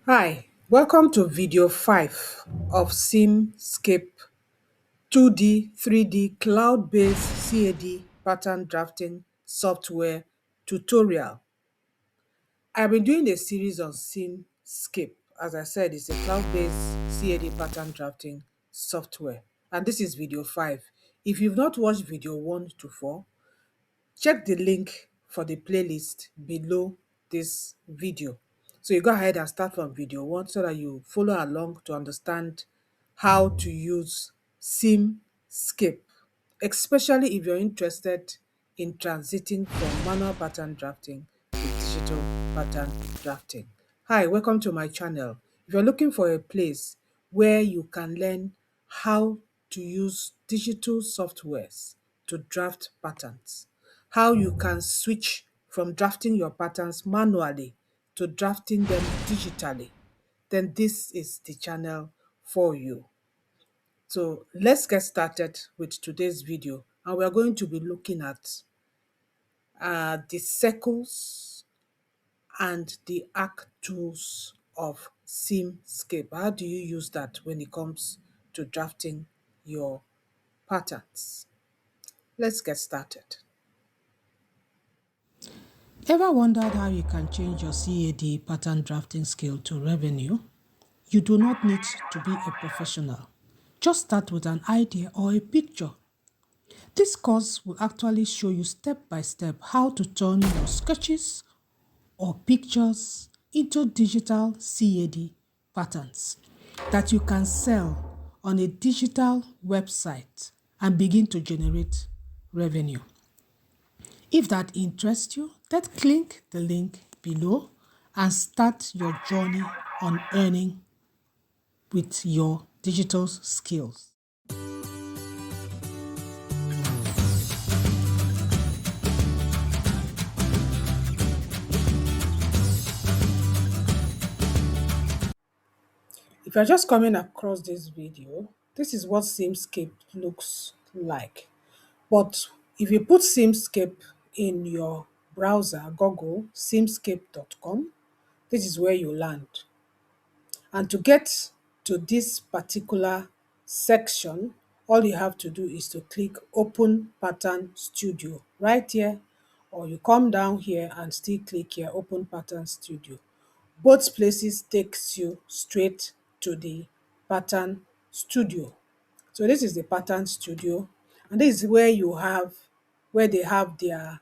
Hi, welcome to video 5 of SEAMSCAPE 2D, 3D cloud-based CAD pattern drafting software tutorial. I've been doing a series on SEAMSCAPE. As I said, it's a cloud-based CAD pattern drafting software. And this is video 5. If you've not watched video 1 to 4, check the link for the playlist below this video. So you go ahead and start from video 1 so that you follow along to understand how to use SEAMSCAPE, especially if you're interested in transiting from manual pattern drafting to digital pattern drafting. Hi, welcome to my channel. If you're looking for a place where you can learn how to use digital softwares to draft patterns, how you can switch from drafting your patterns manually to drafting them digitally, then this is the channel for you. So let's get started with today's video, and we're going to be looking at the circles and the arc tools of SEAMSCAPE. How do you use that when it comes to drafting your patterns? Let's get started. Ever wondered how you can change your CAD pattern drafting skill to revenue? You do not need to be a professional. Just start with an idea or a picture. This course will actually show you step by step how to turn your sketches or pictures into digital CAD patterns that you can sell on a digital website and begin to generate revenue. If that interests you, then click the link below and start your journey on earning with your digital skills. If you're just coming across this video, this is what SEAMSCAPE looks like. But if you put SEAMSCAPE in your browser, Google seamscape.com, this is where you land. And to get to this particular section, all you have to do is to click Open Pattern Studio right here, or you come down here and still click here, Open Pattern Studio. Both places takes you straight to the Pattern Studio. So this is the Pattern Studio, and this is where they have their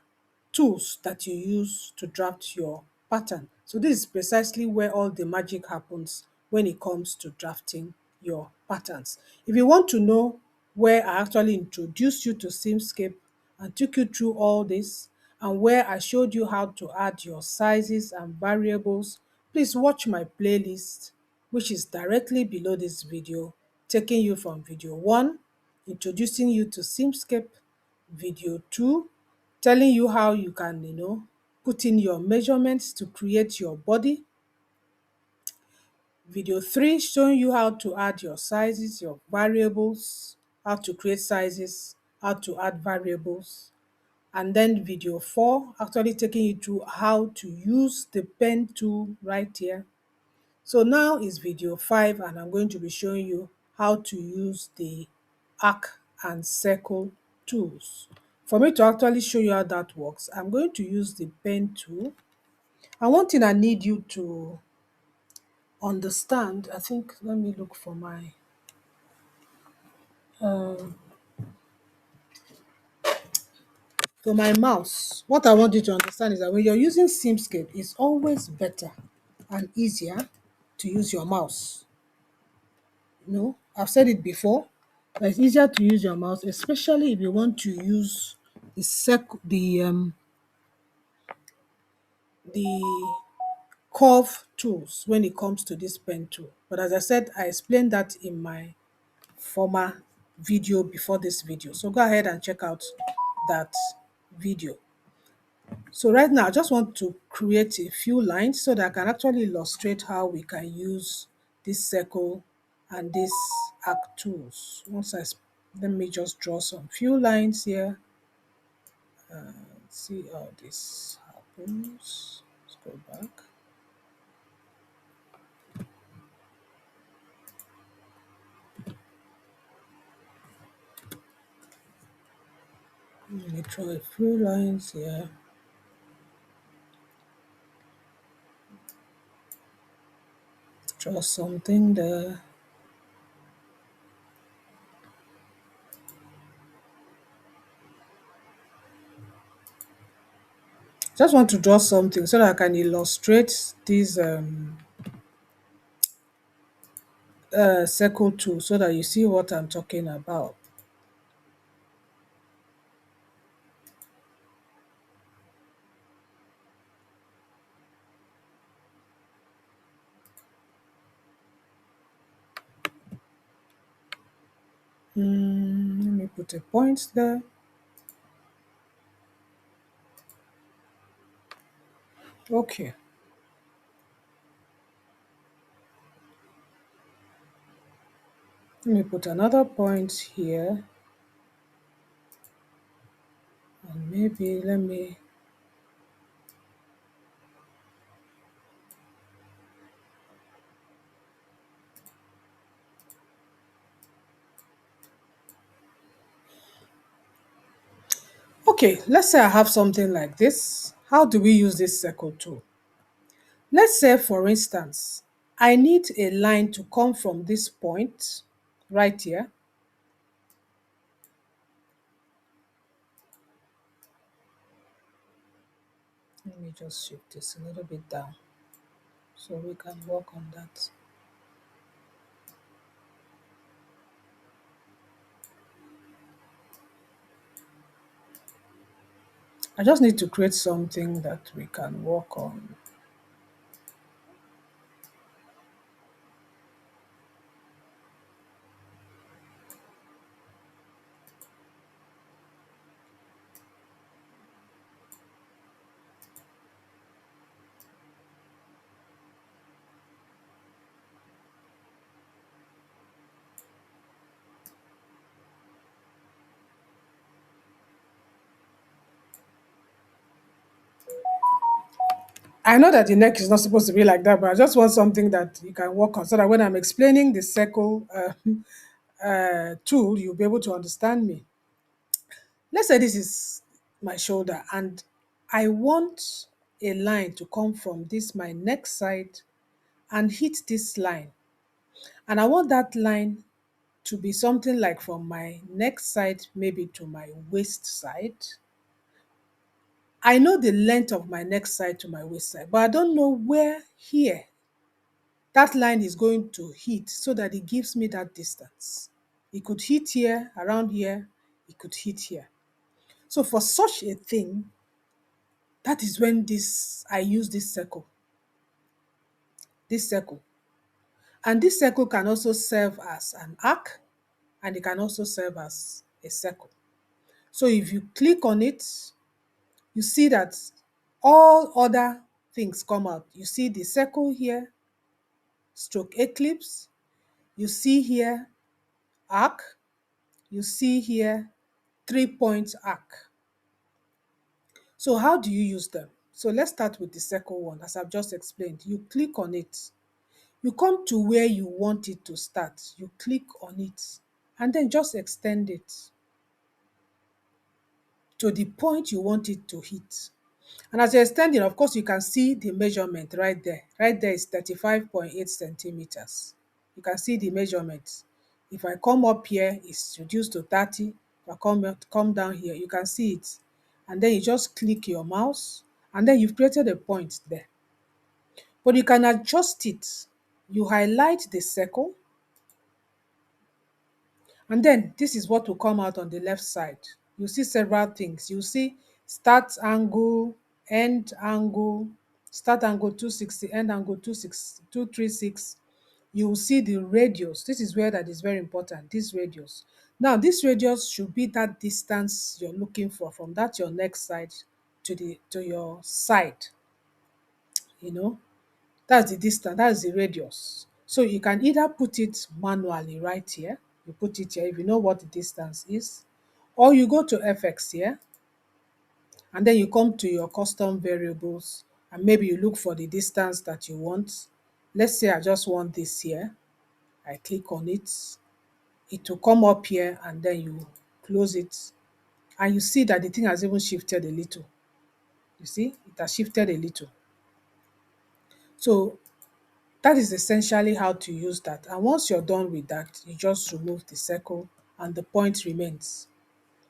tools that you use to draft your pattern. So this is precisely where all the magic happens when it comes to drafting your patterns. If you want to know where I actually introduced you to SEAMSCAPE and took you through all this, and where I showed you how to add your sizes and variables, please watch my playlist, which is directly below this video, taking you from video 1, introducing you to SEAMSCAPE, video 2, telling you how you can, put in your measurements to create your body. Video 3 showing you how to add your sizes, your variables, how to create sizes, how to add variables. And then video 4 actually taking you through how to use the pen tool right here. So now is video 5, and I'm going to be showing you how to use the arc and circle tools. For me to actually show you how that works, I'm going to use the pen tool. And one thing I need you to understand, I think, let me look for my mouse. What I want you to understand is that when you're using SEAMSCAPE, it's always better and easier to use your mouse. I've said it before, but it's easier to use your mouse, especially if you want to use the curve tools when it comes to this pen tool. But as I said, I explained that in my former video before this video. So go ahead and check out that video. So right now, I just want to create a few lines so that I can actually illustrate how we can use this circle and this arc tools. Let me just draw some few lines here. See how this happens. Let's go back. Let me draw a few lines here. Draw something there. Just want to draw something so that I can illustrate this circle tool so that you see what I'm talking about. Let me put a point there. Okay. Let me put another point here. And maybe let me. Okay, let's say I have something like this. How do we use this circle tool? Let's say, for instance, I need a line to come from this point right here. Let me just shift this a little bit down so we can work on that. I just need to create something that we can work on. I know that the neck is not supposed to be like that, but I just want something that you can work on so that when I'm explaining the circle tool, you'll be able to understand me. Let's say this is my shoulder and I want a line to come from this my neck side and hit this line. And I want that line to be something like from my neck side maybe to my waist side. I know the length of my neck side to my waist side, but I don't know where here that line is going to hit so that it gives me that distance. It could hit here, around here, it could hit here. So for such a thing, that is when I use this circle. And this circle can also serve as an arc and it can also serve as a circle. So if you click on it, you see that all other things come out. You see the circle here, stroke eclipse. You see here arc. You see here 3-point arc. So how do you use them? So let's start with the circle one, as I've just explained. You click on it. You come to where you want it to start. You click on it and then just extend it to the point you want it to hit. And as you're extending, of course, you can see the measurement right there. Right there is 35.8 centimeters. You can see the measurement. If I come up here, it's reduced to 30. If I come down here, you can see it. And then you just click your mouse, and then you've created a point there. But you can adjust it. You highlight the circle, and then this is what will come out on the left side. You see several things. You see start angle, end angle, start angle 260, end angle 236. You will see the radius. This is where that is very important, this radius. Now, this radius should be that distance you're looking for from that your next side to your side, you know. That's the distance, that's the radius. So you can either put it manually right here, you put it here if you know what the distance is, or you go to FX here, and then you come to your custom variables, and maybe you look for the distance that you want. Let's say I just want this here. I click on it. It will come up here, and then you close it. and you see that the thing has even shifted a little. You see, it has shifted a little. So that is essentially how to use that. And once you're done with that, you just remove the circle and the point remains.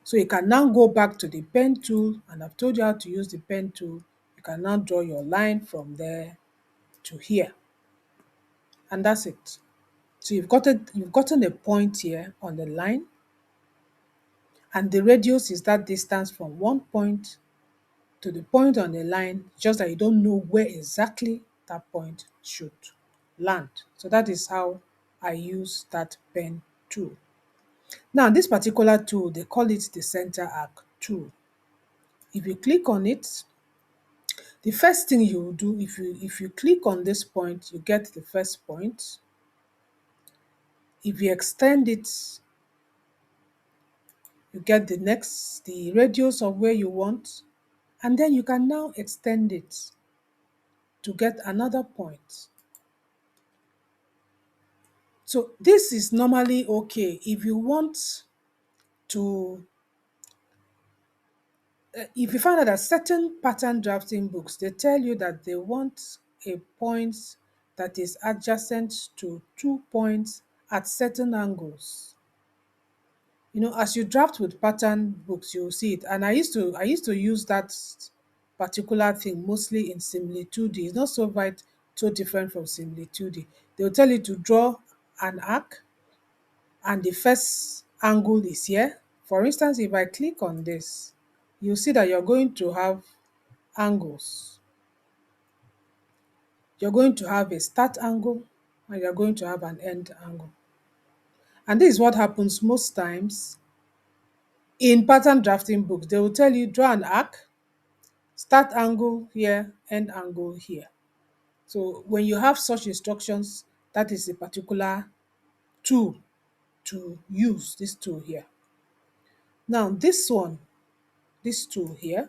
So you can now go back to the pen tool, and I've told you how to use the pen tool. You can now draw your line from there to here, and that's it. So you've gotten a point here on the line, and the radius is that distance from one point to the point on the line, just that you don't know where exactly that point should land. So that is how I use that pen tool. Now, this particular tool, they call it the center arc tool. If you click on it, the first thing you will do, if you click on this point, you get the first point. If you extend it, you get the radius of where you want, and then you can now extend it to get another point. So this is normally okay if you want to, if you find out that certain pattern drafting books, they tell you that they want a point that is adjacent to 2 points at certain angles. You know, as you draft with pattern books, you'll see it. And I used to use that particular thing mostly in Simile 2D. It's not so different from Simile 2D. They'll tell you to draw an arc, and the first angle is here. For instance, if I click on this, you'll see that you're going to have angles. You're going to have a start angle, and you're going to have an end angle. And this is what happens most times in pattern drafting books. They will tell you draw an arc, start angle here, end angle here. So when you have such instructions, that is a particular tool to use, this tool here. Now this tool here,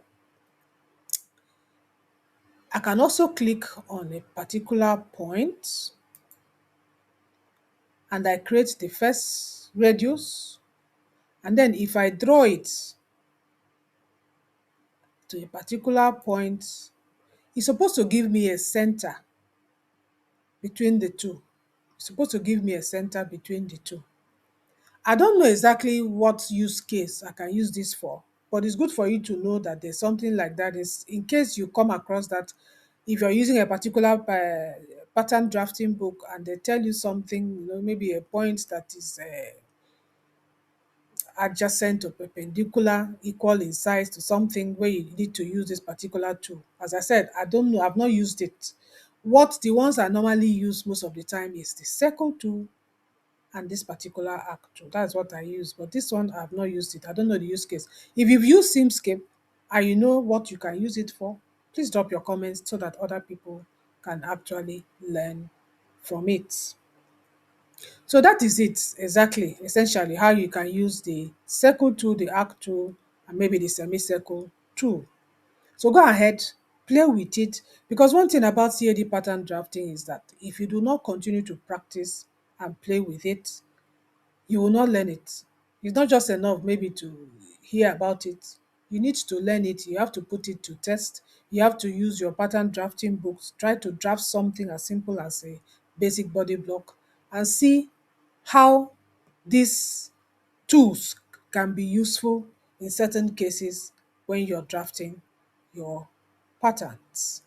I can also click on a particular point, and I create the first radius, and then if I draw it to a particular point, it's supposed to give me a center between the two. It's supposed to give me a center between the two. I don't know exactly what use case I can use this for, but it's good for you to know that there's something like that. Is in case you come across that, if you're using a particular pattern drafting book and they tell you something, maybe a point that is adjacent or perpendicular, equal in size to something where you need to use this particular tool. As I said, I don't know, I've not used it. What the ones I normally use most of the time is the circle tool and this particular arc tool. That's what I use. But this one, I've not used it. I don't know the use case. If you've used SEAMSCAPE and you know what you can use it for, please drop your comments so that other people can actually learn from it. So that is it, exactly, essentially how you can use the circle tool, the arc tool, and maybe the semicircle tool. So go ahead, play with it, because one thing about CAD pattern drafting is that if you do not continue to practice and play with it, you will not learn it. It's not just enough maybe to hear about it. You need to learn it. You have to put it to test. You have to use your pattern drafting books. Try to draft something as simple as a basic body block and see how these tools can be useful in certain cases when you're drafting your patterns.